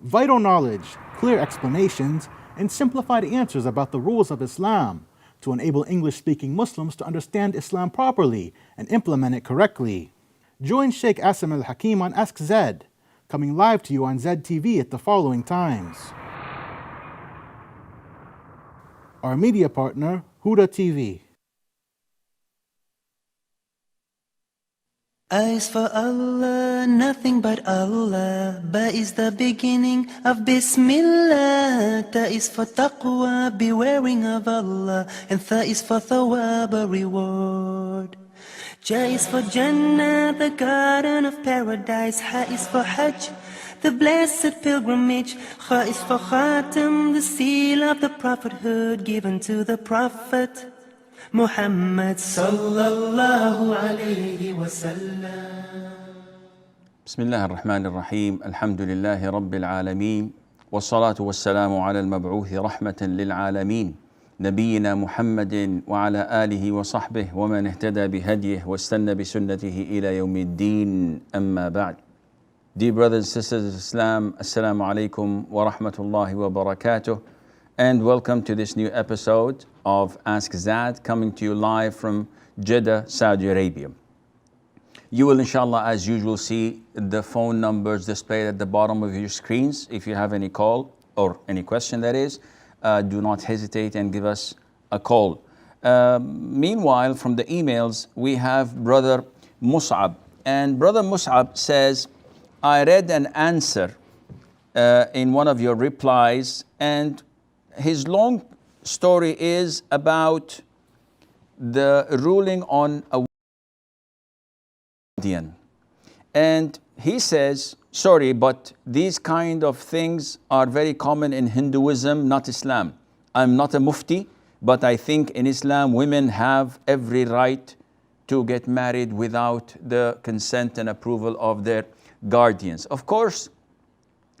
Vital knowledge, clear explanations, and simplified answers about the rules of Islam to enable English-speaking Muslims to understand Islam properly and implement it correctly. Join Sheikh Assim al-Hakeem on Ask Zed, coming live to you on Zed TV at the following times. Our media partner, Huda TV. A is for Allah, nothing but Allah. Ba is the beginning of Bismillah. Ta is for taqwa, bewaring of Allah. And Tha is for thawab, a reward. Ja is for Jannah, the garden of paradise. Ha is for Hajj, the blessed pilgrimage. Kha is for Khatam, the seal of the prophethood given to the Prophet Muhammad sallallahu alayhi wa sallam. Bismillah ar-Rahman ar-Rahim. Alhamdulillahi Rabbil Alameen. Wassalatu wassalamu ala al-mab'uthi rahmatan lil Alameen. Nabiyyina Muhammadin wa ala alihi wa sahbihi wa man ihtada bihadyihi wa istanna bi sunnatihi ila yawmiddin. Amma ba'd. Dear brothers and sisters of Islam, Assalamu alaikum wa rahmatullahi wa barakatuh. And welcome to this new episode of Ask Zad, coming to you live from Jeddah, Saudi Arabia. You will inshallah as usual see the phone numbers displayed at the bottom of your screens. If you have any call or any question, that is, do not hesitate and give us a call. Meanwhile, from the emails, we have Brother Mus'ab. And Brother Mus'ab says, I read an answer in one of your replies, and his long story is about the ruling on a guardian. And he says, sorry, but these kind of things are very common in Hinduism, not Islam. I'm not a mufti, but I think in Islam women have every right to get married without the consent and approval of their guardians. Of course,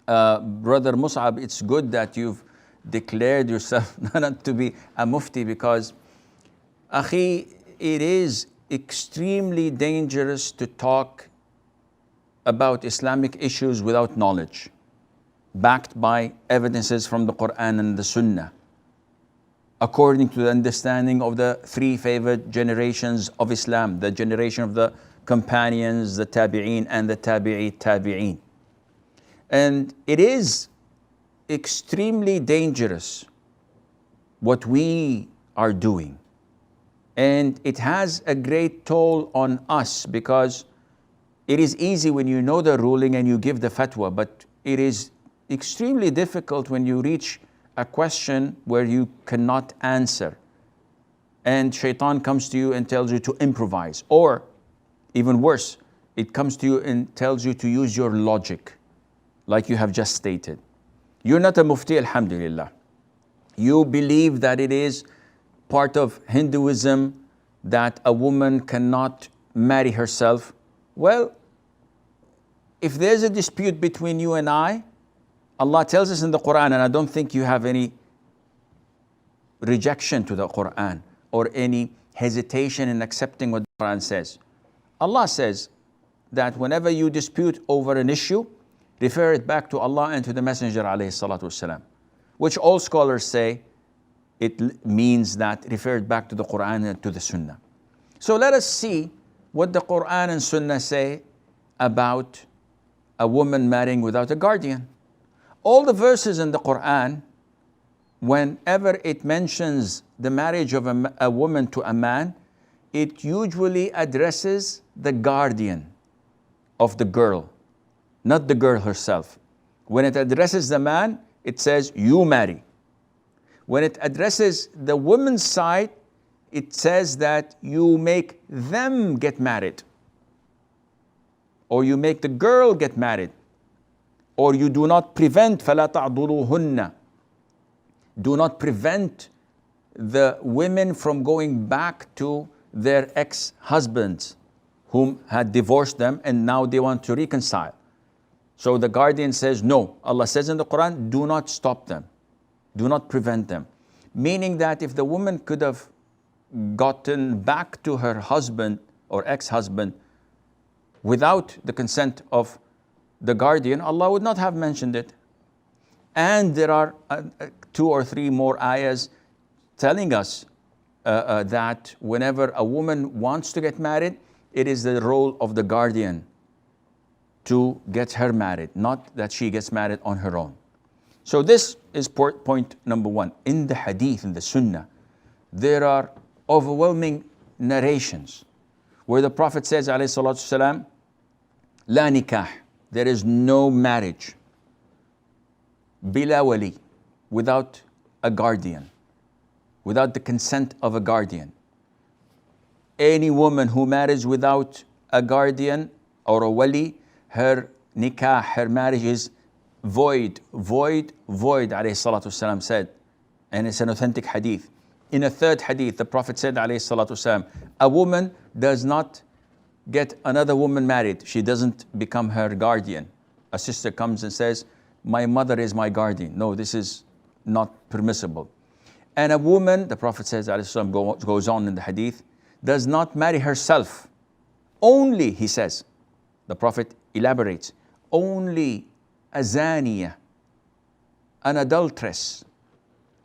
Brother Mus'ab, it's good that you've declared yourself not to be a mufti, because Akhi, it is extremely dangerous to talk about Islamic issues without knowledge, backed by evidences from the Quran and the Sunnah, according to the understanding of the three favored generations of Islam, the generation of the companions, the tabi'een, and the tabi'i tabi'een. And it is extremely dangerous what we are doing. And it has a great toll on us, because it is easy when you know the ruling and you give the fatwa, but it is extremely difficult when you reach a question where you cannot answer. And shaitan comes to you and tells you to improvise, or even worse, it comes to you and tells you to use your logic, like you have just stated. You're not a mufti, alhamdulillah. You believe that it is part of Hinduism that a woman cannot marry herself. Well, if there's a dispute between you and I, Allah tells us in the Quran, and I don't think you have any rejection to the Quran or any hesitation in accepting what the Quran says. Allah says that whenever you dispute over an issue, refer it back to Allah and to the Messenger alayhi salatu wasalam, which all scholars say it means that refer it back to the Quran and to the Sunnah. So let us see what the Quran and Sunnah say about a woman marrying without a guardian. All the verses in the Quran, whenever it mentions the marriage of a woman to a man, it usually addresses the guardian of the girl, not the girl herself. When it addresses the man, it says, you marry. When it addresses the woman's side, it says that you make them get married, or you make the girl get married, or you do not prevent, فَلَا تَعْضُلُوهُنَّ. Do not prevent the women from going back to their ex-husbands whom had divorced them and now they want to reconcile. So the guardian says, no. Allah says in the Quran, do not stop them. Do not prevent them. Meaning that if the woman could have gotten back to her husband or ex-husband without the consent of the guardian, Allah would not have mentioned it. And there are 2 or 3 more ayahs telling us that whenever a woman wants to get married, it is the role of the guardian to get her married, not that she gets married on her own. So this is point number 1. In the hadith, in the sunnah, there are overwhelming narrations where the Prophet says, alayhi salatu wasalam, la nikah, there is no marriage, bila wali, without a guardian, without the consent of a guardian. Any woman who marries without a guardian or a wali, her nikah, her marriage is void, void, void, alayhi salatu wasalam said. And it's an authentic hadith. In a third hadith, the Prophet said, alayhi salatu wasalam, a woman does not get another woman married. She doesn't become her guardian. A sister comes and says, my mother is my guardian. No, this is not permissible. And a woman, the Prophet says, alayhi salam, goes on in the hadith, does not marry herself. Only, he says, the Prophet elaborates, only a zaniya, an adulteress,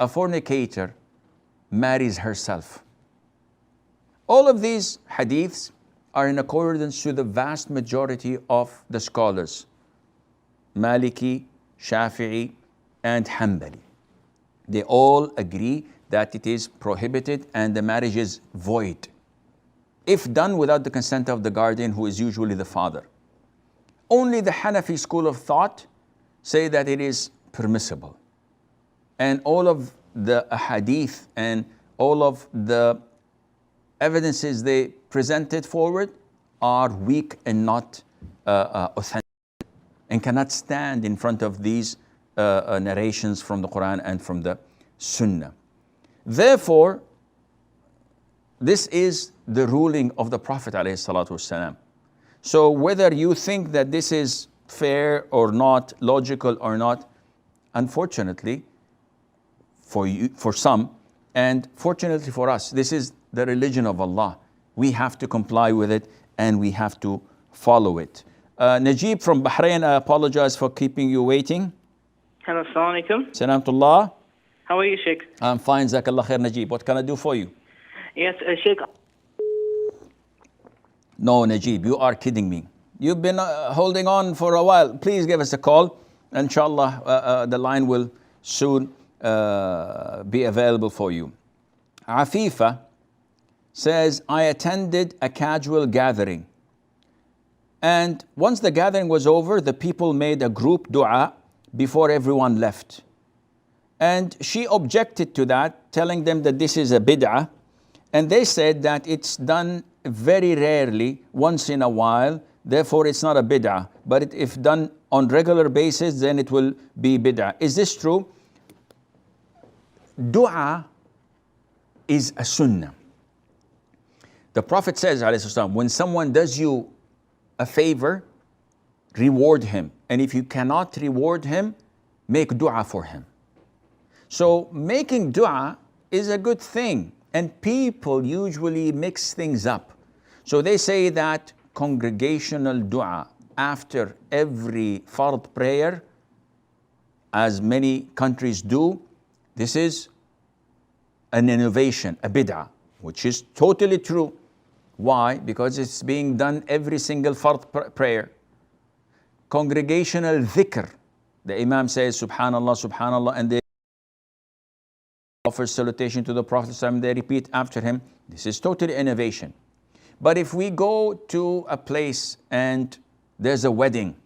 a fornicator, marries herself. All of these hadiths are in accordance to the vast majority of the scholars, Maliki, Shafi'i, and Hanbali. They all agree that it is prohibited and the marriage is void, if done without the consent of the guardian, who is usually the father. Only the Hanafi school of thought say that it is permissible. And all of the hadith and all of the evidences they presented forward are weak and not authentic, and cannot stand in front of these narrations from the Quran and from the Sunnah. Therefore, this is the ruling of the Prophet ﷺ. So whether you think that this is fair or not, logical or not, unfortunately for you, for some, and fortunately for us, this is the religion of Allah. We have to comply with it and we have to follow it. Najib from Bahrain, I apologize for keeping you waiting. Hello, assalamu alaikum. Salamtullah. How are you, Sheikh? I'm fine, Jazakallah khair, Najib. What can I do for you? Yes, Sheikh. No, Najib, you are kidding me. You've been holding on for a while. Please give us a call. Inshallah, the line will soon be available for you. Afifa says, I attended a casual gathering. And once the gathering was over, the people made a group dua before everyone left. And she objected to that, telling them that this is a bid'ah. And they said that it's done very rarely, once in a while, therefore it's not a bid'ah. But if done on regular basis, then it will be bid'ah. Is this true? Dua is a sunnah. The Prophet says, when someone does you a favor, reward him. And if you cannot reward him, make dua for him. So making dua is a good thing. And people usually mix things up. So they say that congregational dua after every fard prayer, as many countries do, this is an innovation, a bid'ah, which is totally true. Why? Because it's being done every single fard prayer. Congregational dhikr, the Imam says Subhanallah, Subhanallah, and they offer salutation to the Prophet, and they repeat after him. This is totally innovation. But if we go to a place and there's a wedding,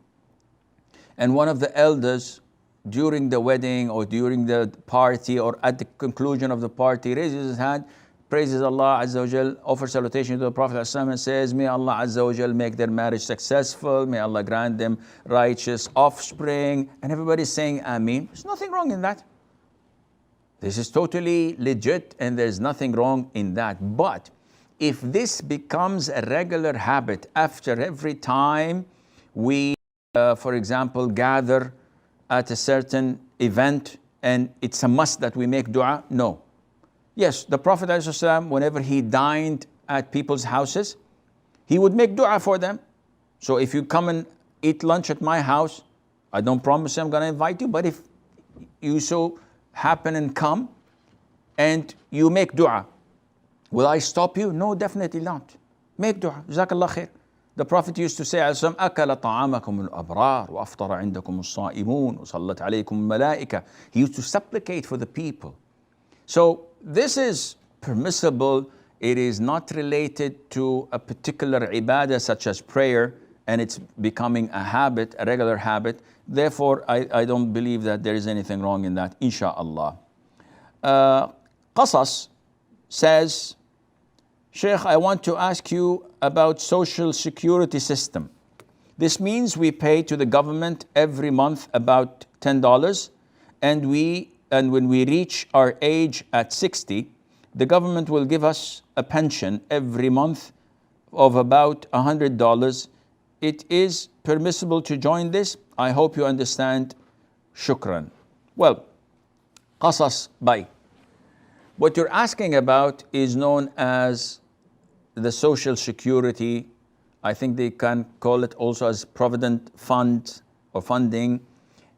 and one of the elders during the wedding or during the party or at the conclusion of the party raises his hand, praises Allah Azza wa Jal, offers salutation to the Prophet and says, may Allah Azza wa Jal make their marriage successful, may Allah grant them righteous offspring, and everybody's saying Ameen. There's nothing wrong in that. This is totally legit and there's nothing wrong in that. But if this becomes a regular habit after every time we, for example, gather at a certain event and it's a must that we make dua, no. Yes, the Prophet ﷺ, whenever he dined at people's houses, he would make dua for them. So if you come and eat lunch at my house, I don't promise I'm going to invite you, but if you so happen and come and you make dua. Will I stop you? No, definitely not. Make dua. Jazakallah khair. The Prophet used to say, أكل طعامكم الأبرار وأفطر عندكم الصائمون وصلت عليكم الملائكة. He used to supplicate for the people. So this is permissible. It is not related to a particular ibadah such as prayer, and it's becoming a habit, a regular habit. Therefore, I don't believe that there is anything wrong in that, insha'Allah. Qasas says, Sheikh, I want to ask you about social security system. This means we pay to the government every month about $10, and when we reach our age at 60, the government will give us a pension every month of about $100. It is permissible to join this? I hope you understand. Shukran. Well, Qasas Bay. What you're asking about is known as the Social Security. I think they can call it also as Provident Fund or funding.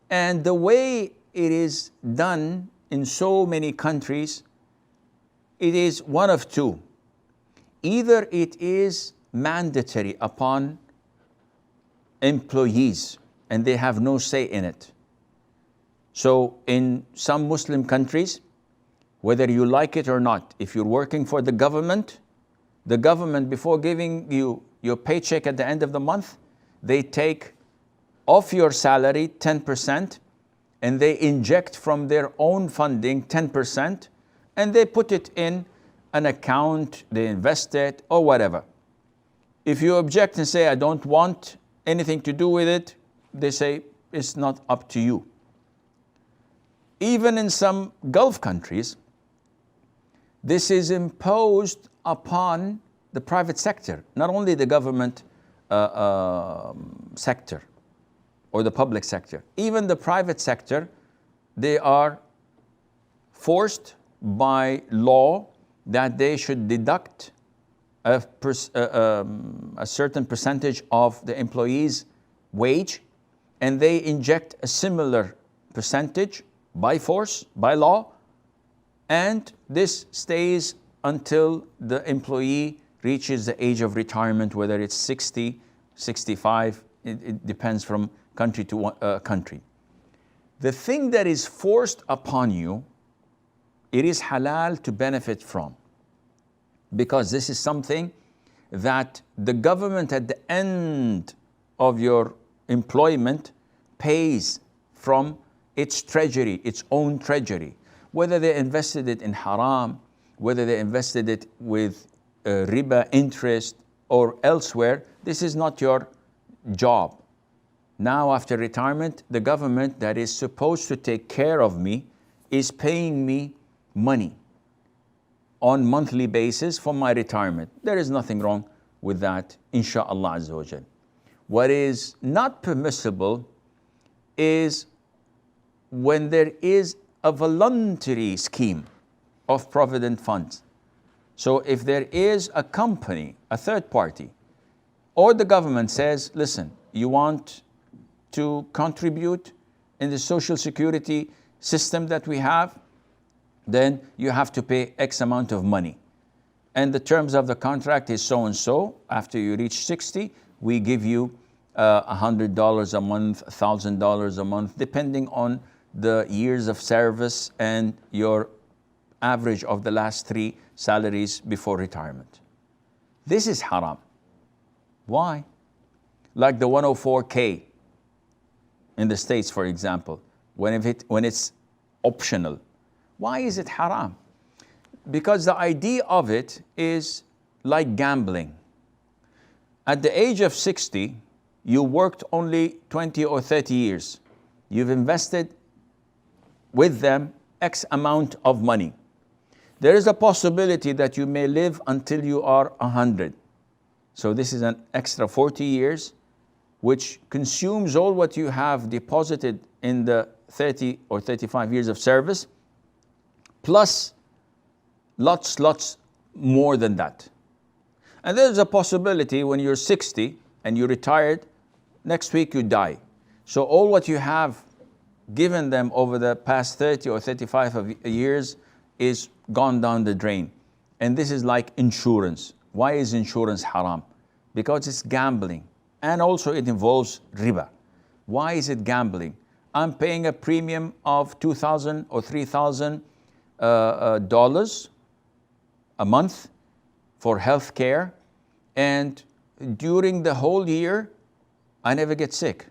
And the way it is done in so many countries, it is one of two. Either it is mandatory upon employees and they have no say in it. So in some Muslim countries, whether you like it or not, if you're working for the government, before giving you your paycheck at the end of the month, they take off your salary 10% and they inject from their own funding 10% and they put it in an account, they invest it or whatever. If you object and say, I don't want anything to do with it, they say, it's not up to you. Even in some Gulf countries, this is imposed upon the private sector, not only the government sector or the public sector. Even the private sector, they are forced by law that they should deduct a certain percentage of the employee's wage, and they inject a similar percentage by force, by law, and this stays until the employee reaches the age of retirement, whether it's 60, 65, it depends from country to country. The thing that is forced upon you, it is halal to benefit from, because this is something that the government at the end of your employment pays from its treasury, its own treasury. Whether they invested it in haram, whether they invested it with riba interest or elsewhere, this is not your job. Now after retirement, the government that is supposed to take care of me is paying me money on monthly basis for my retirement. There is nothing wrong with that, insha'Allah Azza wa Jal. What is not permissible is when there is a voluntary scheme of provident funds. So if there is a company, a third party, or the government says, listen, you want to contribute in the social security system that we have, then you have to pay X amount of money. And the terms of the contract is so and so. After you reach 60, we give you $100 a month, $1,000 a month, depending on the years of service and your average of the last 3 salaries before retirement. This is haram. Why? Like the 104K in the States, for example, when it's optional. Why is it haram? Because the idea of it is like gambling. At the age of 60, you worked only 20 or 30 years. You've invested with them X amount of money. There is a possibility that you may live until you are 100. So this is an extra 40 years, which consumes all what you have deposited in the 30 or 35 years of service, plus lots more than that. And there's a possibility when you're 60 and you're retired, next week you die. So all what you have given them over the past 30 or 35 years is gone down the drain. And this is like insurance. Why is insurance haram? Because it's gambling. And also it involves riba. Why is it gambling? I'm paying a premium of $2,000 or $3,000 dollars a month for health care, and during the whole year, I never get sick.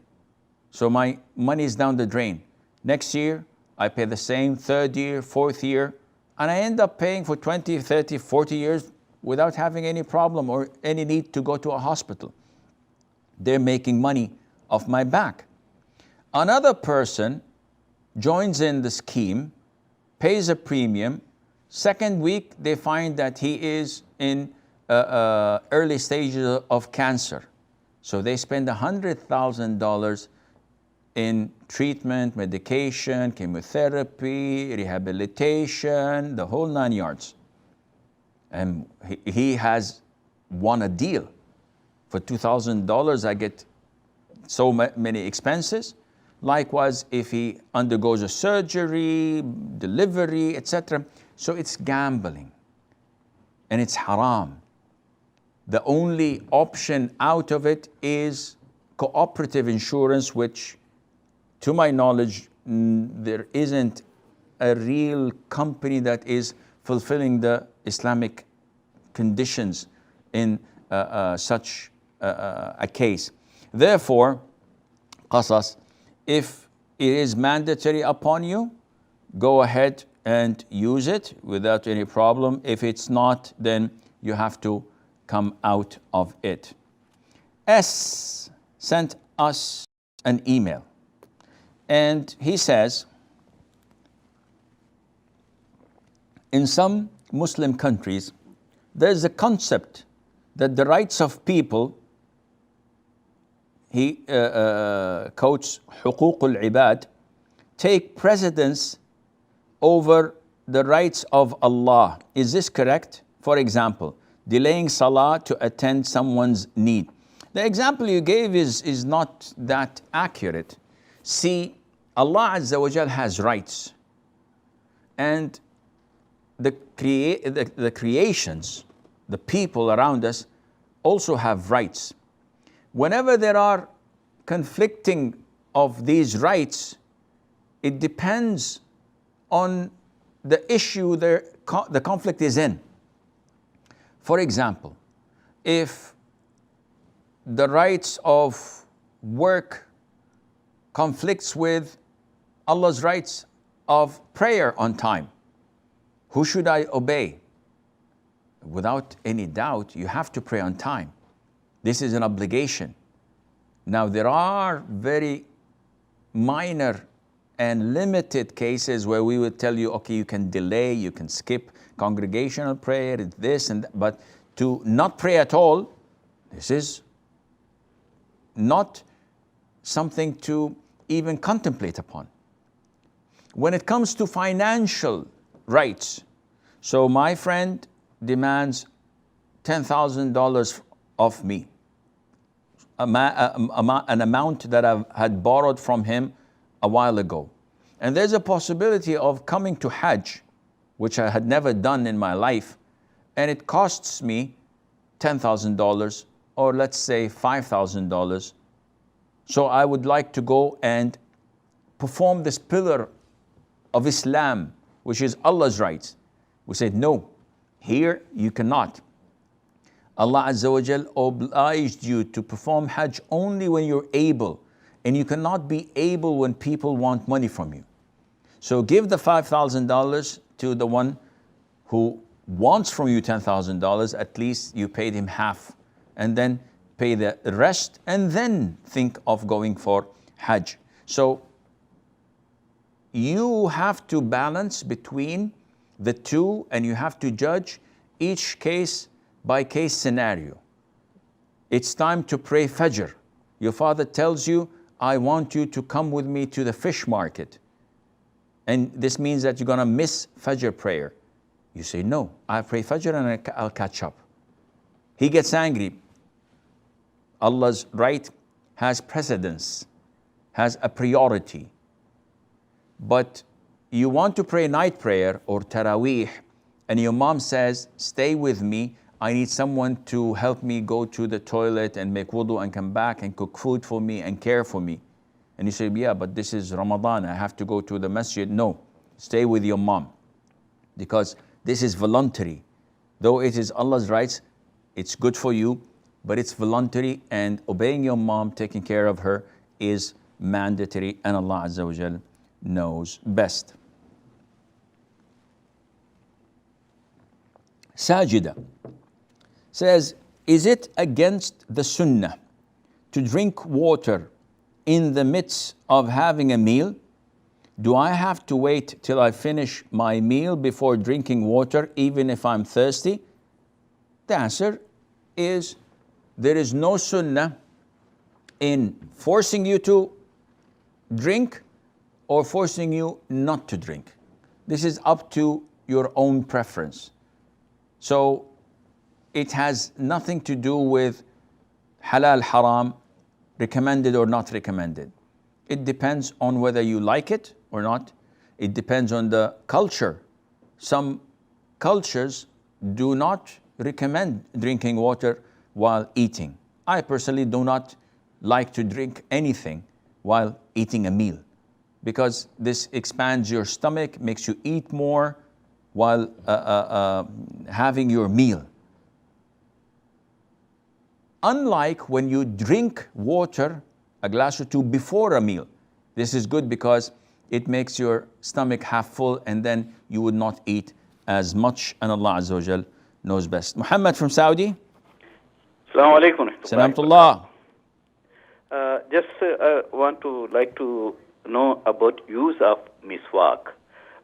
So my money is down the drain. Next year, I pay the same, third year, fourth year, and I end up paying for 20, 30, 40 years without having any problem or any need to go to a hospital. They're making money off my back. Another person joins in the scheme, pays a premium. Second week, they find that he is in early stages of cancer. So they spend $100,000 in treatment, medication, chemotherapy, rehabilitation, the whole 9 yards. And he has won a deal. For $2,000, I get so many expenses. Likewise, if he undergoes a surgery, delivery, etc. So it's gambling, and it's haram. The only option out of it is cooperative insurance, which, to my knowledge, there isn't a real company that is fulfilling the Islamic conditions in such a case. Therefore, qasas, if it is mandatory upon you, go ahead and use it without any problem. If it's not, then you have to come out of it. S sent us an email, and he says, in some Muslim countries, there's a concept that the rights of people, he quotes حقوق العباد, take precedence over the rights of Allah. Is this correct? For example, delaying salah to attend someone's need. The example you gave is not that accurate. See, Allah Azza wa Jal has rights, and the creations, the people around us, also have rights. Whenever there are conflicting of these rights, it depends on the issue the conflict is in. For example, if the rights of work conflicts with Allah's rights of prayer on time, who should I obey? Without any doubt, you have to pray on time. This is an obligation. Now, there are very minor and limited cases where we would tell you, okay, you can delay, you can skip congregational prayer, this and that, but to not pray at all, this is not something to even contemplate upon. When it comes to financial rights, so my friend demands $10,000 of me, an amount that I had borrowed from him a while ago. And there's a possibility of coming to Hajj, which I had never done in my life, and it costs me $10,000, or let's say $5,000. So I would like to go and perform this pillar of Islam, which is Allah's rights. We said, no, here you cannot. Allah Azza wa Jal obliged you to perform Hajj only when you're able, and you cannot be able when people want money from you. So give the $5,000 to the one who wants from you $10,000, at least you paid him half, and then pay the rest, and then think of going for Hajj. So you have to balance between the two, and you have to judge each case by case scenario. It's time to pray Fajr. Your father tells you, I want you to come with me to the fish market. And this means that you're going to miss Fajr prayer. You say, no, I pray Fajr and I'll catch up. He gets angry. Allah's right has precedence, has a priority. but you want to pray night prayer or Taraweeh, and your mom says, stay with me, I need someone to help me go to the toilet and make wudu and come back and cook food for me and care for me. And you say, yeah, but this is Ramadan, I have to go to the masjid. No, stay with your mom, because this is voluntary. Though it is Allah's rights, it's good for you, but it's voluntary, and obeying your mom, taking care of her, is mandatory, and Allah Azza wa Jal knows best. Sajida says, is it against the sunnah to drink water in the midst of having a meal? Do I have to wait till I finish my meal before drinking water, even if I'm thirsty? The answer is, there is no sunnah in forcing you to drink or forcing you not to drink. This is up to your own preference. So it has nothing to do with halal, haram, recommended or not recommended. It depends on whether you like it or not. It depends on the culture. Some cultures do not recommend drinking water while eating. I personally do not like to drink anything while eating a meal, because this expands your stomach, makes you eat more while having your meal. Unlike when you drink water, a glass or two before a meal. This is good because it makes your stomach half full, and then you would not eat as much, and Allah Azza wa Jal knows best. Muhammad from Saudi. Assalamu alaikum. Salamtullah. Just want to like to know about use of miswak.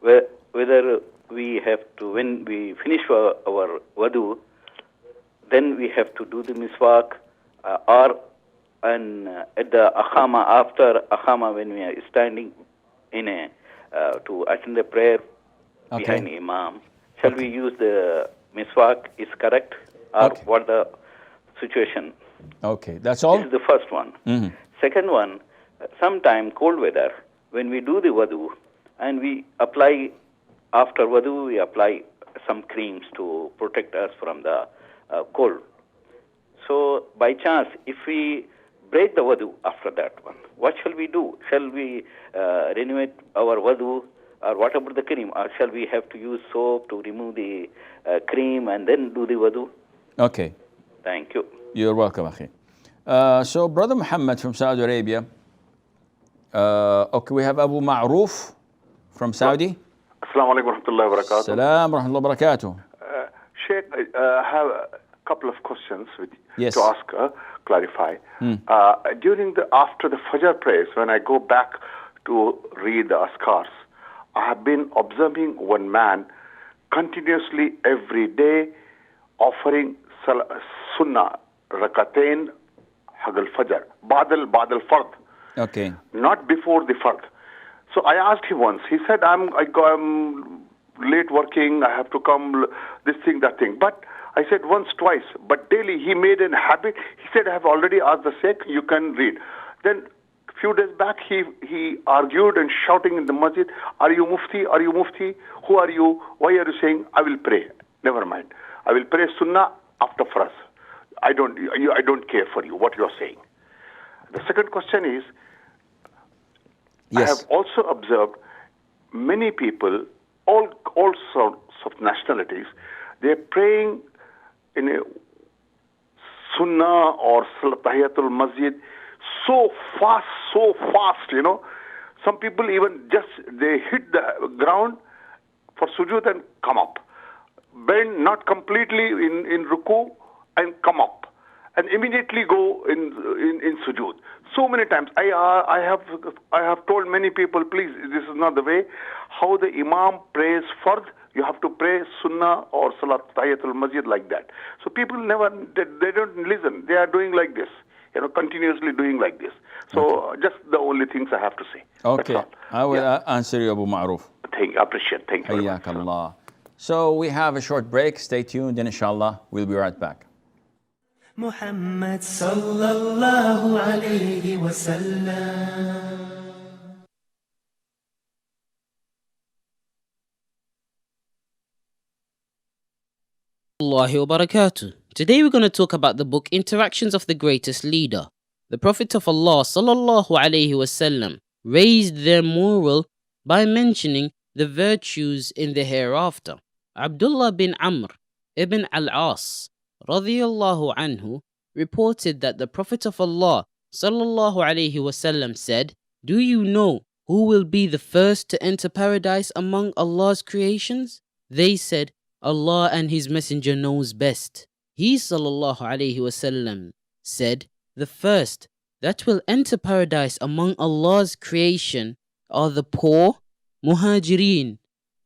Whether we have to, when we finish our wudu, then we have to do the miswak, or at the akhama, after akhama, when we are standing in a to attend the prayer behind imam, shall we use the miswak? Is correct, or what the situation? Okay, that's all. This is the first one. Mm-hmm. Second one, sometime cold weather, when we do the wudu and we apply, after wudu, we apply some creams to protect us from the cold. So by chance, if we break the wudu after that one, what shall we do? Shall we renovate our wudu, or what about the cream? Or shall we have to use soap to remove the cream and then do the wudu? Okay. Thank you. You're welcome, Akhi. So, Brother Muhammad from Saudi Arabia. Okay, we have Abu Ma'ruf from Saudi. Assalamu alaikum wa rahmatullahi wa barakatuh. Salam wa rahmatullahi wa barakatuh. Sheikh, I have a couple of questions Yes. to ask, clarify. After the Fajr prayers, when I go back to read the Askars, I have been observing one man continuously every day offering Sunnah, Rakatain, Hagel Fajr, Badal Fard. Okay. Not before the Fard. So I asked him once. He said, I'm late working, I have to come, this thing, that thing. But I said once, twice. But daily he made an habit. He said, I have already asked the Sheikh, you can read. Then a few days back, he argued and shouting in the masjid, are you Mufti? Are you Mufti? Who are you? Why are you saying, I will pray? Never mind. I will pray Sunnah after Faraz. I don't care for you, what you are saying. The second question is, Yes. I have also observed many people, all sorts of nationalities, they're praying in a Sunnah or Tahiyatul Masjid so fast, you know. Some people even they hit the ground for sujood and come up. Bend not completely in ruku and come up. And immediately go in sujood. So many times, I have told many people, please, this is not the way. How the Imam prays Fard, you have to pray Sunnah or Salat Tahiyatul Masjid like that. So people they don't listen. They are doing like this, you know, continuously doing like this. So just the only things I have to say. Okay, I will answer you, Abu Ma'ruf. Thank you, appreciate. Thank you very much. Hayyakallah. So we have a short break. Stay tuned, and inshallah, we'll be right back. محمد صلى الله عليه وسلم Allahi wa barakatuh. Today we're going to talk about the book Interactions of the Greatest Leader. The Prophet of Allah sallallahu alaihi wasallam raised their moral by mentioning the virtues in the hereafter. Abdullah bin Amr ibn al-As radiyallahu anhu reported that the Prophet of Allah sallallahu alaihi wasallam said, "Do you know who will be the first to enter paradise among Allah's creations?" They said, "Allah and His Messenger knows best." He sallallahu alaihi wasallam said, "The first that will enter paradise among Allah's creation are the poor muhajirin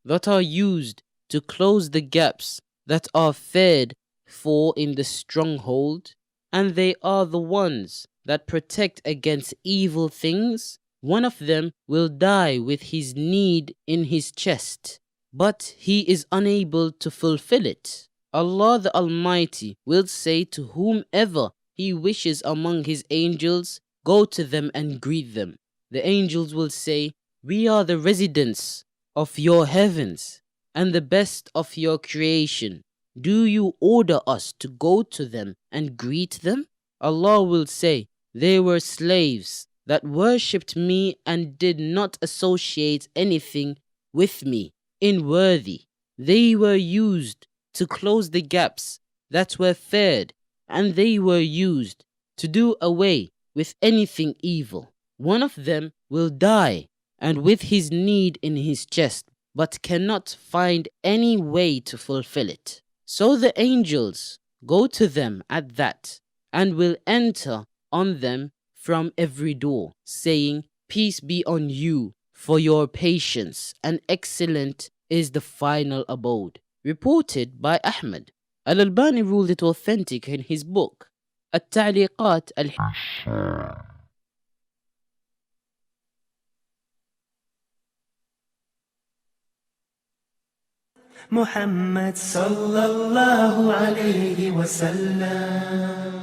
that are used to close the gaps that are fed for in the stronghold, and they are the ones that protect against evil things. One of them will die with his need in his chest, but he is unable to fulfill it. Allah the Almighty will say to whomever He wishes among His angels, go to them and greet them. The angels will say, we are the residents of your heavens and the best of your creation. Do you order us to go to them and greet them? Allah will say, they were slaves that worshipped me and did not associate anything with me unworthy. They were used to close the gaps that were fed, and they were used to do away with anything evil. One of them will die, and with his need in his chest, but cannot find any way to fulfill it. So the angels go to them at that, and will enter on them from every door, saying, peace be on you for your patience, and excellent is the final abode. Reported by Ahmad. Al-Albani ruled it authentic in his book, At-Ta'liqat al- Muhammad sallallahu alayhi wa sallam.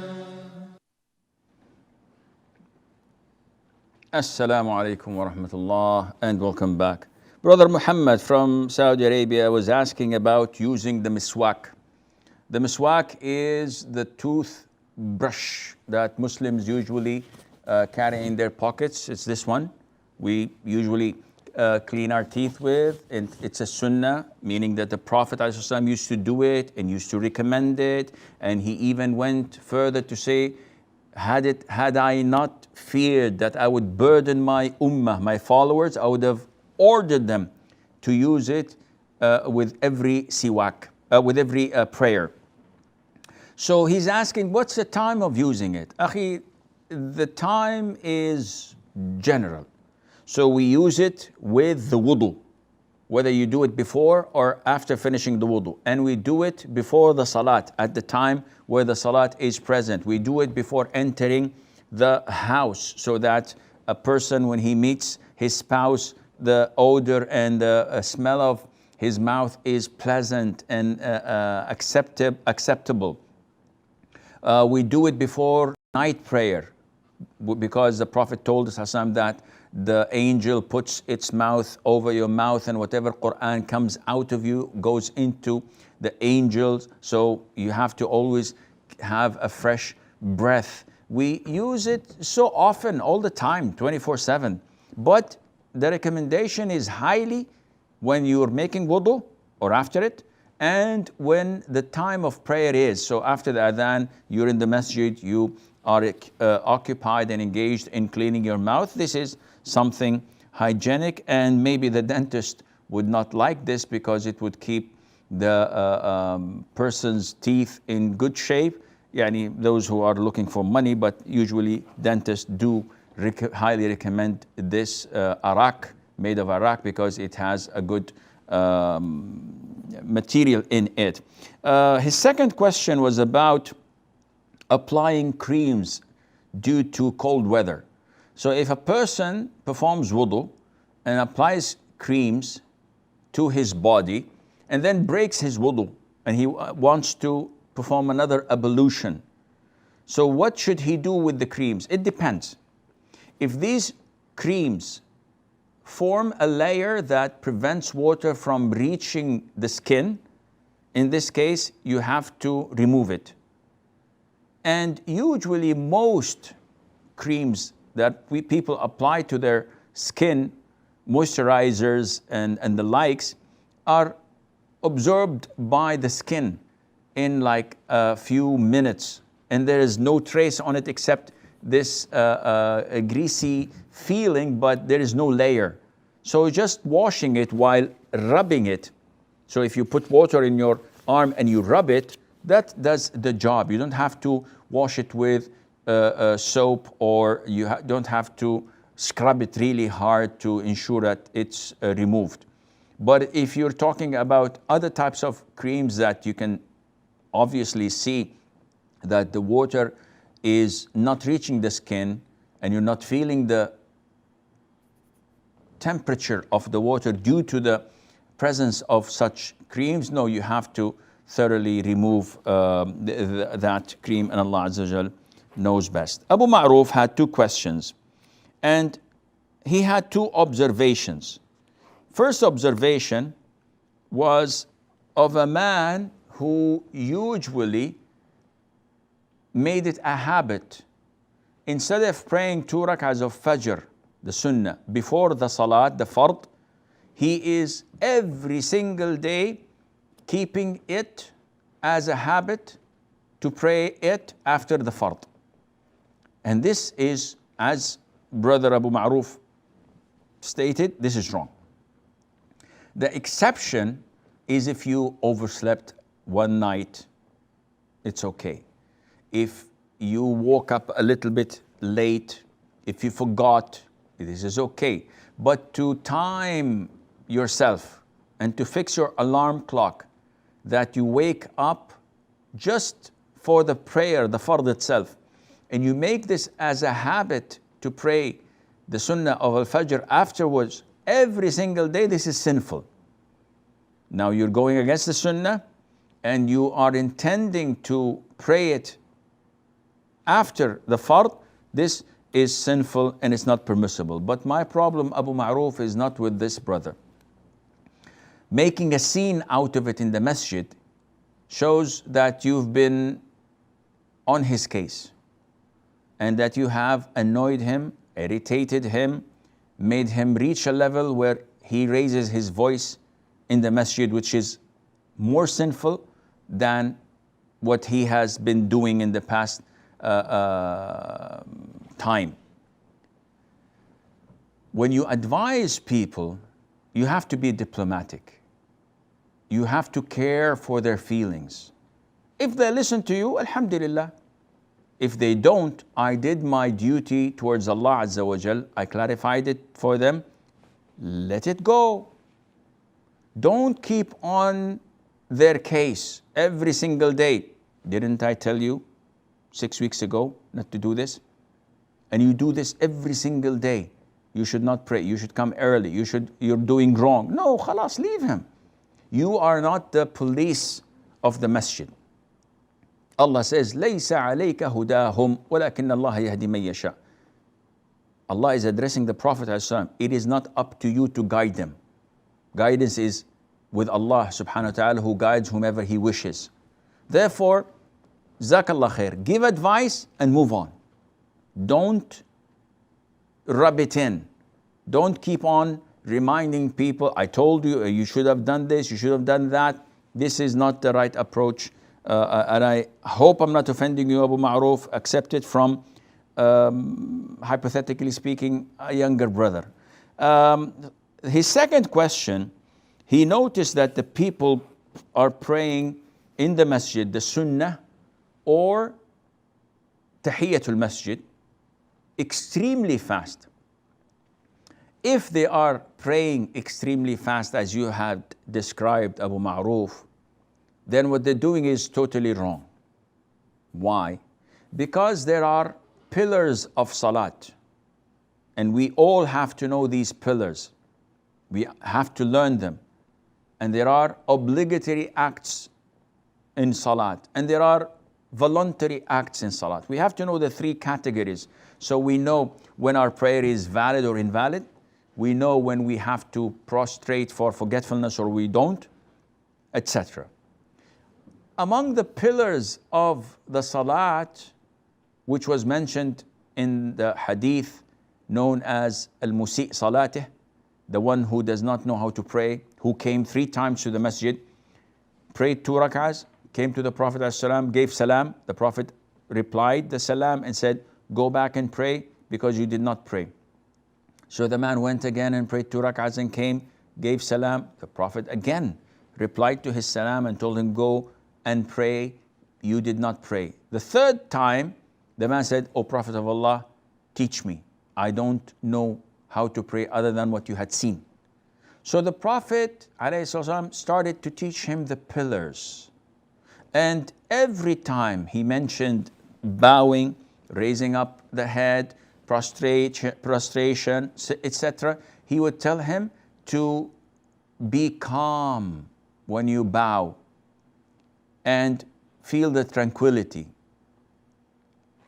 Assalamu alaikum wa rahmatullah, and welcome back. Brother Muhammad from Saudi Arabia was asking about using the miswak. The miswak is the toothbrush that Muslims usually carry in their pockets. It's this one. We usually clean our teeth with, and it's a sunnah, meaning that the Prophet ﷺ used to do it and used to recommend it, and he even went further to say, had I not feared that I would burden my ummah, my followers, I would have ordered them to use it with every siwak, with every prayer. So he's asking, what's the time of using it? Akhi, the time is general. So we use it with the wudu, whether you do it before or after finishing the wudu. And we do it before the salat, at the time where the salat is present. We do it before entering the house, so that a person, when he meets his spouse, the odor and the smell of his mouth is pleasant and acceptable. We do it before night prayer, because the Prophet told us that the angel puts its mouth over your mouth, and whatever Quran comes out of you goes into the angels. So you have to always have a fresh breath. We use it so often, all the time, 24/7. But the recommendation is highly when you're making wudu or after it, and when the time of prayer is. So after the adhan, you're in the masjid, you are occupied and engaged in cleaning your mouth. This is something hygienic, and maybe the dentist would not like this because it would keep the person's teeth in good shape. Yani those who are looking for money, but usually dentists do highly recommend this arak, made of arak, because it has a good material in it. His second question was about applying creams due to cold weather. So if a person performs wudu and applies creams to his body and then breaks his wudu and he wants to perform another ablution, so what should he do with the creams? It depends. If these creams form a layer that prevents water from reaching the skin, in this case, you have to remove it. And usually most creams that people apply to their skin, moisturizers and the likes, are absorbed by the skin in like a few minutes. And there is no trace on it except this greasy feeling, but there is no layer. So just washing it while rubbing it. So if you put water in your arm and you rub it, that does the job. You don't have to wash it with soap, or you don't have to scrub it really hard to ensure that it's removed. But if you're talking about other types of creams that you can obviously see that the water is not reaching the skin and you're not feeling the temperature of the water due to the presence of such creams, no, you have to thoroughly remove that cream, and Allah Azza wa Jal knows best. Abu Ma'ruf had two questions, and he had two observations. First observation was of a man who usually made it a habit, instead of praying 2 rak'ahs of Fajr, the Sunnah, before the Salat, the Fard, he is every single day keeping it as a habit to pray it after the Fard. And this is, as Brother Abu Ma'ruf stated, this is wrong. The exception is if you overslept one night, it's okay. If you woke up a little bit late, if you forgot, this is okay. But to time yourself and to fix your alarm clock that you wake up just for the prayer, the fard itself, and you make this as a habit to pray the Sunnah of Al-Fajr afterwards every single day, this is sinful. Now you're going against the Sunnah and you are intending to pray it after the Fard, this is sinful and it's not permissible. But my problem, Abu Ma'ruf, is not with this brother. Making a scene out of it in the masjid shows that you've been on his case and that you have annoyed him, irritated him, made him reach a level where he raises his voice in the masjid, which is more sinful than what he has been doing in the past time. When you advise people, you have to be diplomatic. You have to care for their feelings. If they listen to you, alhamdulillah. If they don't, I did my duty towards Allah Azza wa Jal. I clarified it for them. Let it go. Don't keep on their case every single day. Didn't I tell you 6 weeks ago not to do this? And you do this every single day. You should not pray. You should come early. You're doing wrong. No, khalas, leave him. You are not the police of the masjid. Allah says, لَيْسَ عَلَيْكَ هُدَاهُمْ وَلَكِنَّ اللَّهَ يَهْدِي مَن يَشَاءُ. Allah is addressing the Prophet ﷺ. It is not up to you to guide them. Guidance is with Allah subhanahu wa ta'ala, who guides whomever He wishes. Therefore, Jazakallah khair, give advice and move on. Don't rub it in. Don't keep on reminding people, I told you, you should have done this, you should have done that. This is not the right approach. And I hope I'm not offending you, Abu Ma'ruf. Accept it from, hypothetically speaking, a younger brother. His second question, he noticed that the people are praying in the masjid, the sunnah or tahiyyatul masjid, extremely fast. If they are praying extremely fast as you had described, Abu Ma'ruf, then what they're doing is totally wrong. Why? Because there are pillars of salat, and we all have to know these pillars. We have to learn them. And there are obligatory acts in salat, and there are voluntary acts in salat. We have to know the three categories, so we know when our prayer is valid or invalid. We know when we have to prostrate for forgetfulness or we don't, etc. among the pillars of the salat, which was mentioned in the hadith known as al-musi' salatih, the one who does not know how to pray, who came 3 times to the masjid, prayed 2 rak'ahs, came to the Prophet ﷺ, gave salam. The Prophet replied the salam and said, go back and pray because you did not pray. So the man went again and prayed 2 rak'ahs and came, gave salam. The Prophet again replied to his salam and told him, go and pray, you did not pray. The 3rd time, the man said, O Prophet of Allah, teach me. I don't know how to pray other than what you had seen. So the Prophet ﷺ started to teach him the pillars. And every time he mentioned bowing, raising up the head, prostration, etc., he would tell him to be calm when you bow and feel the tranquility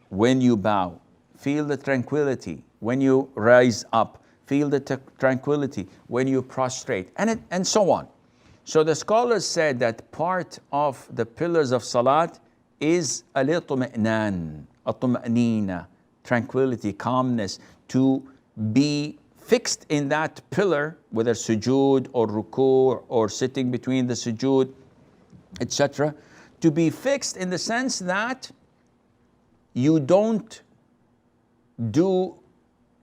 when you bow. Feel the tranquility when you rise up. Feel the tranquility when you prostrate, and so on. So the scholars said that part of the pillars of salat is al-itmi'nan, at-tuma'nina, tranquility, calmness, to be fixed in that pillar, whether sujood or ruku' or sitting between the sujood, etc., to be fixed in the sense that you don't do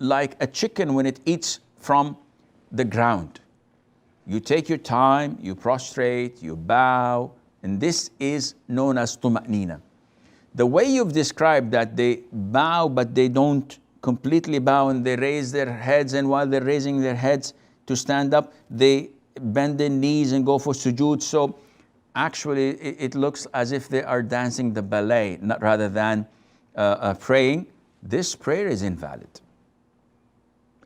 like a chicken when it eats from the ground. You take your time, you prostrate, you bow, and this is known as tuma'nina. The way you've described that they bow but they don't completely bow and they raise their heads, and while they're raising their heads to stand up, they bend their knees and go for sujood. So actually it looks as if they are dancing the ballet rather than praying. This prayer is invalid.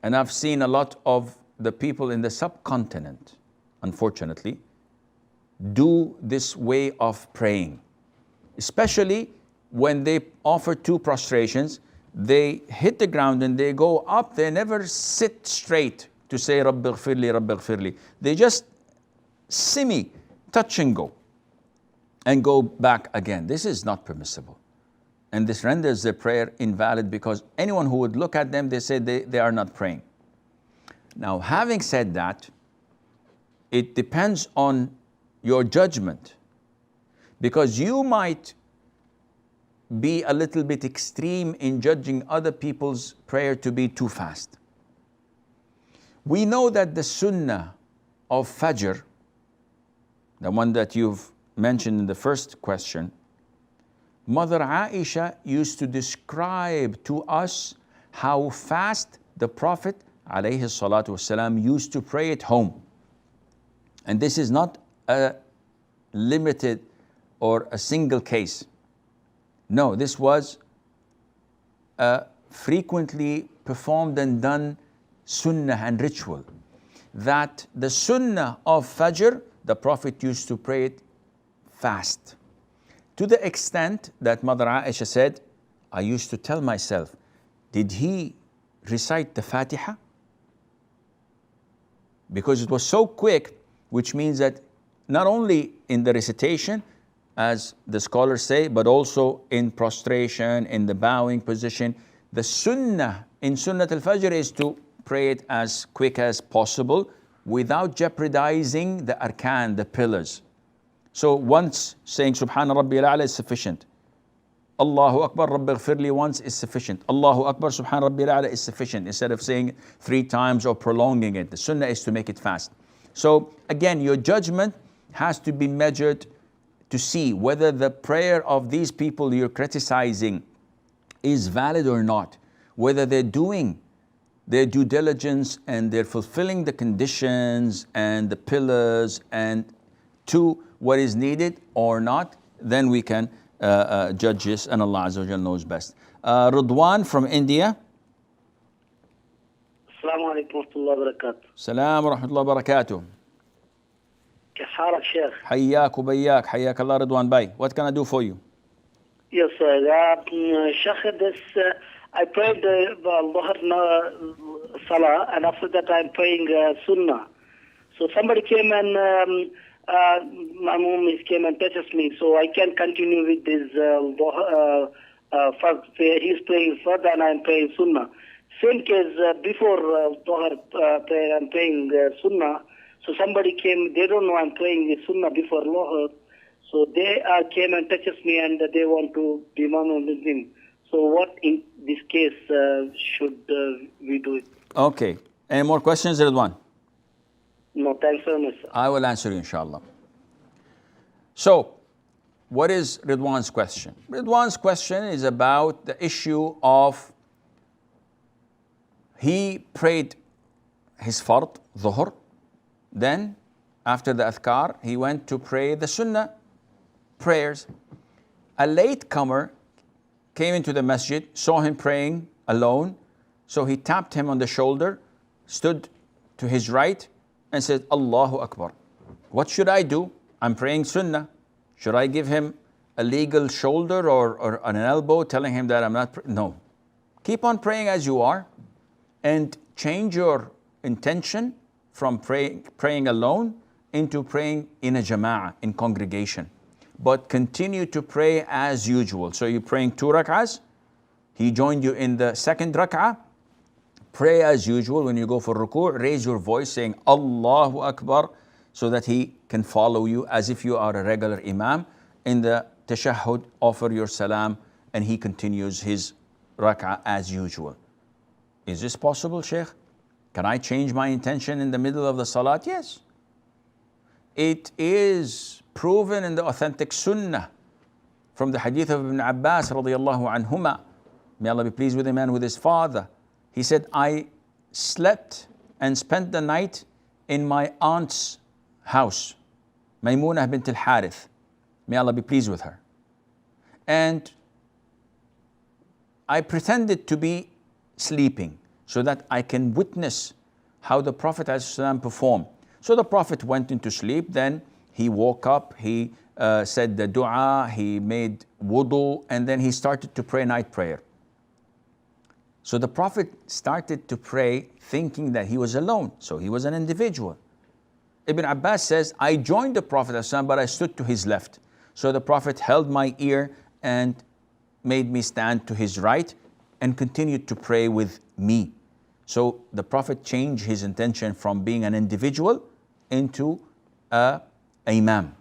And I've seen a lot of the people in the subcontinent, unfortunately, do this way of praying. Especially when they offer 2 prostrations, they hit the ground and they go up, they never sit straight to say Rabbi ghfirli, Rabbi ghfirli. They just semi, touch and go back again. This is not permissible. And this renders their prayer invalid, because anyone who would look at them, they say they are not praying. Now, having said that, it depends on your judgment, because you might be a little bit extreme in judging other people's prayer to be too fast. We know that the sunnah of Fajr, the one that you've mentioned in the first question, Mother Aisha used to describe to us how fast the Prophet ﷺ used to pray at home. And this is not a limited or a single case. No, this was a frequently performed and done sunnah and ritual. That the sunnah of Fajr, the Prophet used to pray it fast. To the extent that Mother Aisha said, I used to tell myself, did he recite the Fatiha? Because it was so quick, which means that not only in the recitation, as the scholars say, but also in prostration, in the bowing position, the sunnah in Sunnat al-Fajr is to pray it as quick as possible without jeopardizing the arkan, the pillars. So once saying Subhana Rabbil A'la is sufficient. Allahu Akbar Rabbi Ghfirli once is sufficient. Allahu Akbar Subhana Rabbil A'la is sufficient, instead of saying 3 times or prolonging it. The sunnah is to make it fast. So again, your judgment has to be measured to see whether the prayer of these people you're criticizing is valid or not. Whether they're doing their due diligence and they're fulfilling the conditions and the pillars and to what is needed or not, then we can judge this, and Allah Azza wa Jal knows best. Ridwan from India. Assalamu alaikum wa rahmatullahi wa barakatuh. Salam wa rahmatullahi wa barakatuh. كيف حالك شيخ؟ حياك وبياك, حياك Allah Ridwan Bhai. What can I do for you? Yes, sir. Sheikh, I prayed Dhuhr Salah, and after that I'm praying Sunnah. So somebody came and my mom came and touches me, so I can continue with this first prayer. He's praying Fard and I'm praying Sunnah. Same case before Dhuhr prayer, I'm praying Sunnah. So somebody came, they don't know I'm praying the Sunnah before Dhuhr. So they came and touches me and they want to be Imam Muslim. So what in this case should we do it? Okay. Any more questions, Ridwan? No, thanks very much, sir. I will answer you, inshallah. So, what is Ridwan's question? Ridwan's question is about the issue of he prayed his fard, dhuhr, then after the adhkar, he went to pray the sunnah prayers. A latecomer came into the masjid, saw him praying alone, so he tapped him on the shoulder, stood to his right, and said, Allahu Akbar. What should I do? I'm praying sunnah. Should I give him a legal shoulder or an elbow telling him that I'm not? No. Keep on praying as you are and change your intention from praying alone into praying in a jama'ah, in congregation. But continue to pray as usual. So you're praying 2 rak'ahs. He joined you in the second rak'ah. Pray as usual. When you go for ruku', raise your voice saying Allahu Akbar so that he can follow you as if you are a regular imam. In the tashahhud, offer your salam and he continues his rak'ah as usual. Is this possible, Sheikh? Can I change my intention in the middle of the salat? Yes. It is proven in the authentic sunnah from the hadith of Ibn Abbas radiyallahu anhuma. May Allah be pleased with him and with his father. He said, I slept and spent the night in my aunt's house, Maymunah bint al-Harith. May Allah be pleased with her. And I pretended to be sleeping so that I can witness how the Prophet ﷺ performed. So the Prophet went into sleep, then he woke up, he said the dua, he made wudu, and then he started to pray night prayer. So the Prophet started to pray thinking that he was alone, so he was an individual. Ibn Abbas says, I joined the Prophet ﷺ, but I stood to his left. So the Prophet held my ear and made me stand to his right and continued to pray with me. So the Prophet changed his intention from being an individual into a imam.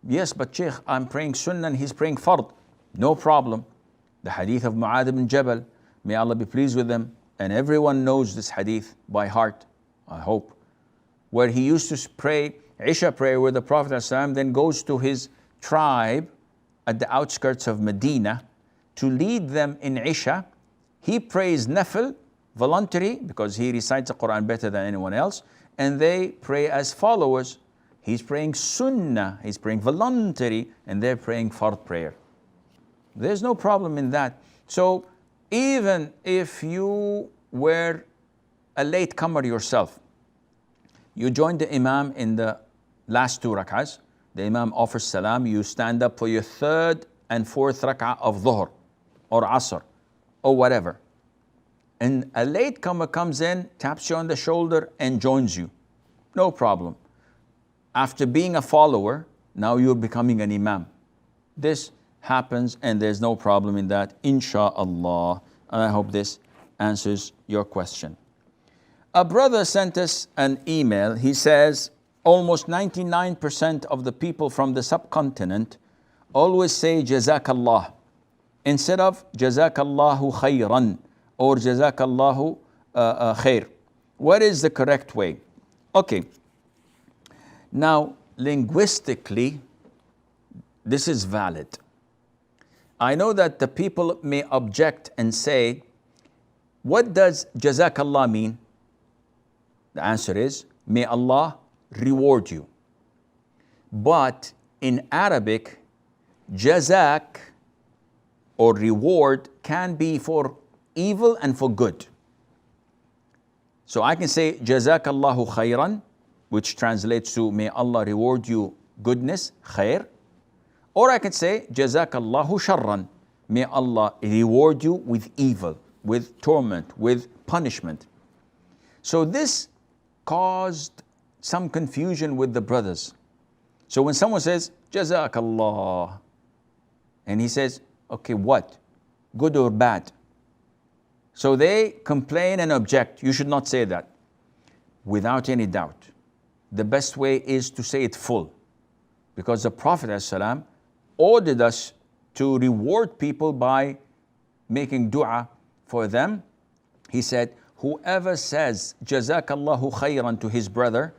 Yes, but Sheikh, I'm praying sunnah and he's praying fard. No problem. The hadith of Mu'adh ibn Jabal, may Allah be pleased with them, and everyone knows this hadith by heart, I hope, where he used to pray Isha prayer where the Prophet ﷺ then goes to his tribe at the outskirts of Medina to lead them in Isha. He prays Nafil, voluntary, because he recites the Quran better than anyone else, and they pray as followers. He's praying Sunnah, he's praying voluntary, and they're praying Fard prayer. There's no problem in that. So even if you were a latecomer yourself, you joined the Imam in the last 2 rak'ahs, the Imam offers salam, you stand up for your 3rd and 4th rak'ah of Dhuhr or Asr or whatever. And a latecomer comes in, taps you on the shoulder and joins you. No problem. After being a follower, now you're becoming an Imam. This happens and there's no problem in that, insha'Allah. And I hope this answers your question. A brother sent us an email. He says, almost 99% of the people from the subcontinent always say Jazakallah instead of Jazakallahu khayran or Jazakallahu khair. What is the correct way? Okay. Now, linguistically, this is valid. I know that the people may object and say, what does Jazakallah mean? The answer is, may Allah reward you. But in Arabic, Jazak or reward can be for evil and for good. So I can say Jazakallahu khayran, which translates to may Allah reward you goodness, khair. Or I can say Jazakallahu sharran, may Allah reward you with evil, with torment, with punishment. So this caused some confusion with the brothers. So when someone says, Jazakallah, and he says, okay, what? Good or bad? So they complain and object. You should not say that. Without any doubt, the best way is to say it full. Because the Prophet ﷺ ordered us to reward people by making dua for them. He said, whoever says Jazakallahu khayran to his brother,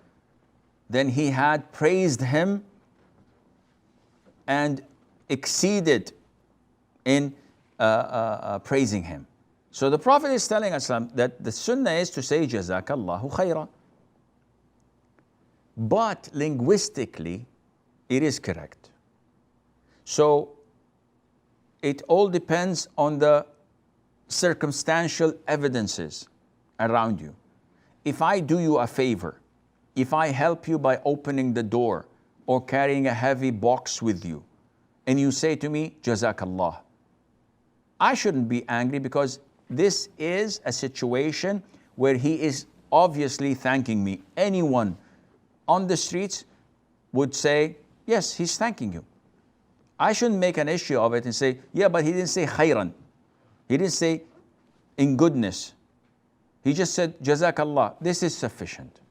then he had praised him and exceeded in praising him. So the Prophet is telling us that the sunnah is to say Jazakallahu khayran. But linguistically, it is correct. So it all depends on the circumstantial evidences around you. If I do you a favor, if I help you by opening the door or carrying a heavy box with you, and you say to me, Jazakallah, I shouldn't be angry because this is a situation where he is obviously thanking me. Anyone on the streets would say, yes, he's thanking you. I shouldn't make an issue of it and say, yeah, but he didn't say khayran. He didn't say in goodness. He just said, Jazakallah. This is sufficient.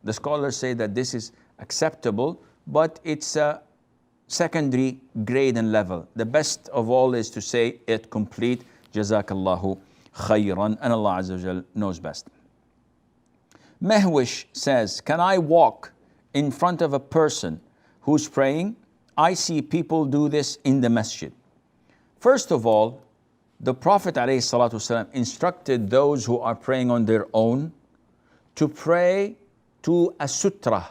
The scholars say that this is acceptable, but it's a secondary grade and level. The best of all is to say it complete, Jazakallahu khayran, and Allah Azza wa Jal knows best. Mehwish says, can I walk in front of a person who's praying? I see people do this in the masjid. First of all, the Prophet ﷺ instructed those who are praying on their own to pray to a sutra,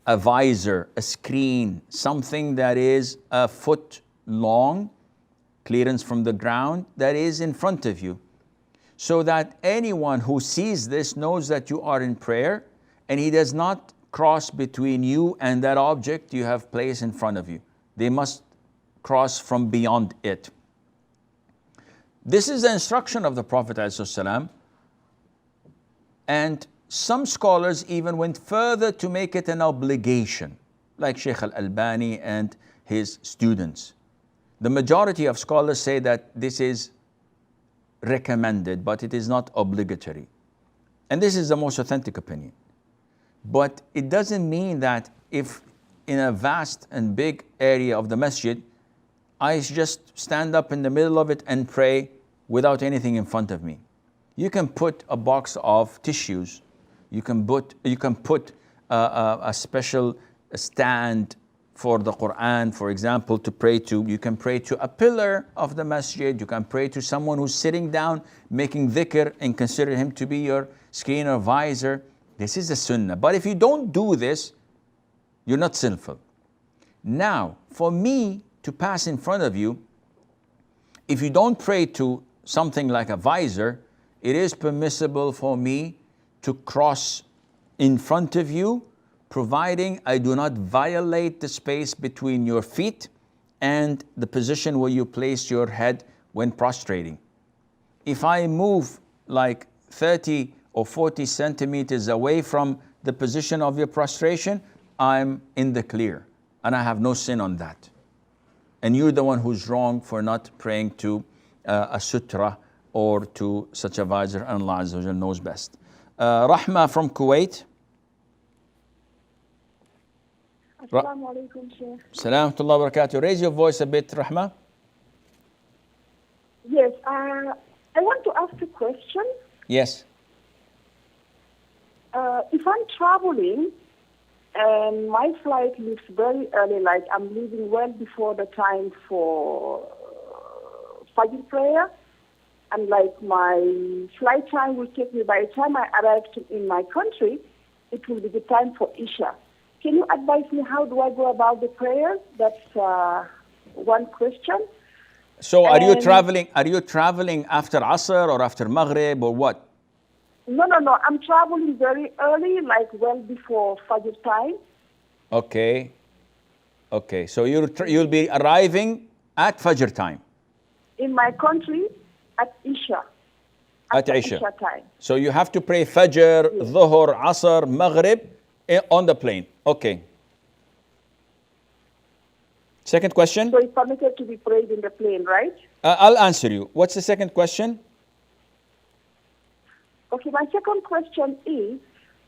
a visor, a screen, something that is a foot long, clearance from the ground, that is in front of you, so that anyone who sees this knows that you are in prayer and he does not cross between you and that object you have placed in front of you. They must cross from beyond it. This is the instruction of the Prophet ﷺ, and some scholars even went further to make it an obligation, like Sheikh al-Albani and his students. The majority of scholars say that this is recommended, but it is not obligatory. And this is the most authentic opinion. But it doesn't mean that if in a vast and big area of the masjid, I just stand up in the middle of it and pray without anything in front of me. You can put a box of tissues. You can put a special stand for the Quran, for example, to pray to. You can pray to a pillar of the masjid. You can pray to someone who's sitting down making dhikr and consider him to be your screen or visor. This is the sunnah. But if you don't do this, you're not sinful. Now, for me to pass in front of you, if you don't pray to something like a visor, it is permissible for me to cross in front of you, providing I do not violate the space between your feet and the position where you place your head when prostrating. If I move like 30 or 40 centimeters away from the position of your prostration, I'm in the clear and I have no sin on that. And you're the one who's wrong for not praying to a sutra or to such a visor, and Allah Azza wa Jal knows best. Rahma from Kuwait. Assalamu alaikum, Sheikh. Salam wa barakatuh. Raise your voice a bit, Rahma. Yes, I want to ask a question. Yes. If I'm traveling and my flight leaves very early, like I'm leaving well before the time for Fajr prayer, and like my flight time will take me, by the time I arrive in my country, it will be the time for Isha. Can you advise me how do I go about the prayers? That's one question. So are you traveling after Asr or after Maghrib or what? No. I'm traveling very early, like well before Fajr time. Okay. So you'll be arriving at Fajr time. In my country, at Isha. At Isha time. So you have to pray Fajr, Dhuhr, Asr, Maghrib on the plane. Okay. Second question? So it's permitted to be prayed in the plane, right? I'll answer you. What's the second question? Okay, my second question is,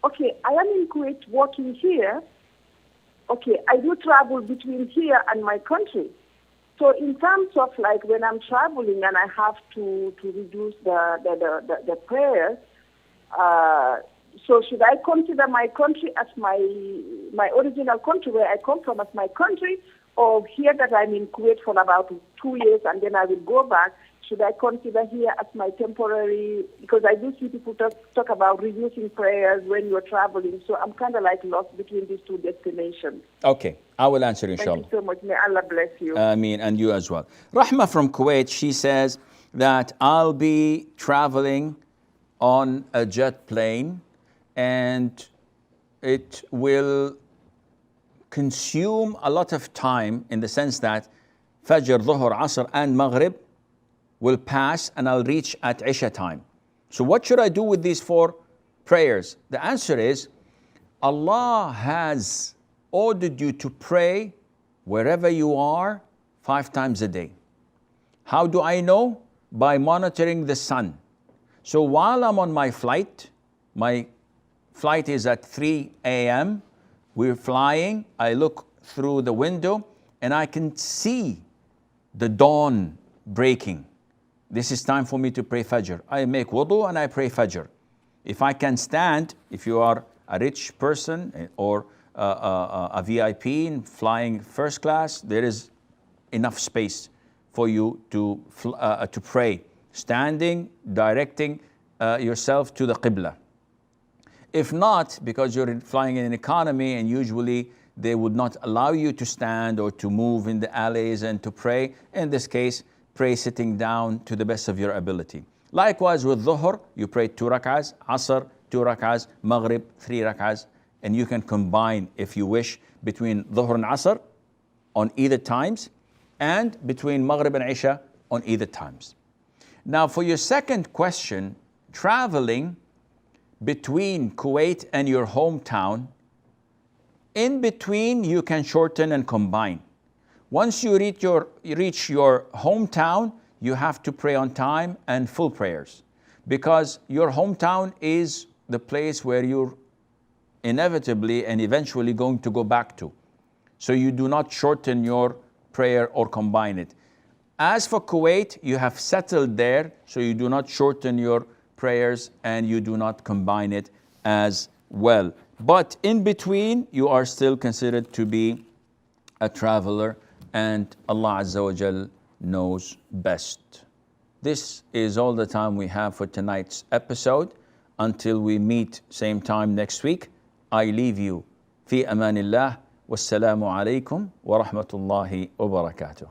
okay, I am in Kuwait working here. Okay, I do travel between here and my country. So in terms of like when I'm traveling and I have to reduce the prayers, so should I consider my country as my original country where I come from as my country, or here that I'm in Kuwait for about 2 years and then I will go back? Should I consider here as my temporary, because I do see people talk about reducing prayers when you're traveling, so I'm kind of like lost between these two destinations. Okay, I will answer inshallah. Thank you so much. May Allah bless you. Ameen, and you as well. Rahma from Kuwait, she says that I'll be traveling on a jet plane and it will consume a lot of time in the sense that Fajr, Dhuhr, Asr and Maghrib will pass and I'll reach at Isha time. So what should I do with these 4 prayers? The answer is Allah has ordered you to pray wherever you are 5 times a day. How do I know? By monitoring the sun. So while I'm on my flight is at 3 a.m., we're flying, I look through the window and I can see the dawn breaking. This is time for me to pray Fajr. I make wudu and I pray Fajr. If I can stand, if you are a rich person or a VIP in flying first class, there is enough space for you to pray, standing, directing yourself to the Qibla. If not, because you're flying in an economy and usually they would not allow you to stand or to move in the alleys and to pray, in this case, pray sitting down to the best of your ability. Likewise with Dhuhr, you pray 2 rak'ahs, Asr 2 rak'ahs, Maghrib 3 rak'ahs, and you can combine if you wish between Dhuhr and Asr on either times and between Maghrib and Isha on either times. Now for your second question, traveling between Kuwait and your hometown, in between you can shorten and combine. Once you reach your hometown, you have to pray on time and full prayers, because your hometown is the place where you're inevitably and eventually going to go back to. So you do not shorten your prayer or combine it. As for Kuwait, you have settled there, so you do not shorten your prayers and you do not combine it as well. But in between, you are still considered to be a traveler, and Allah Azza wa Jal knows best. This is all the time we have for tonight's episode. Until we meet same time next week, I leave you fi amanillah. Wassalamu alaikum wa rahmatullahi wa barakatuh.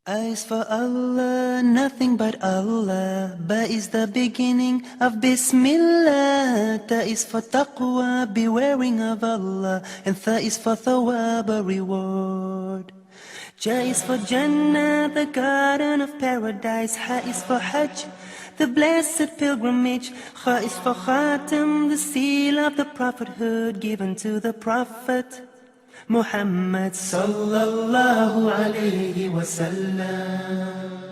A is for Allah, nothing but Allah. Ba is the beginning of Bismillah. Ta is for taqwa, bewaring of Allah. And Tha is for thawab, a reward. Ja is for Jannah, the garden of paradise. Ha is for Hajj, the blessed pilgrimage. Kha is for Khatam, the seal of the prophethood given to the Prophet Muhammad sallallahu alayhi wa sallam.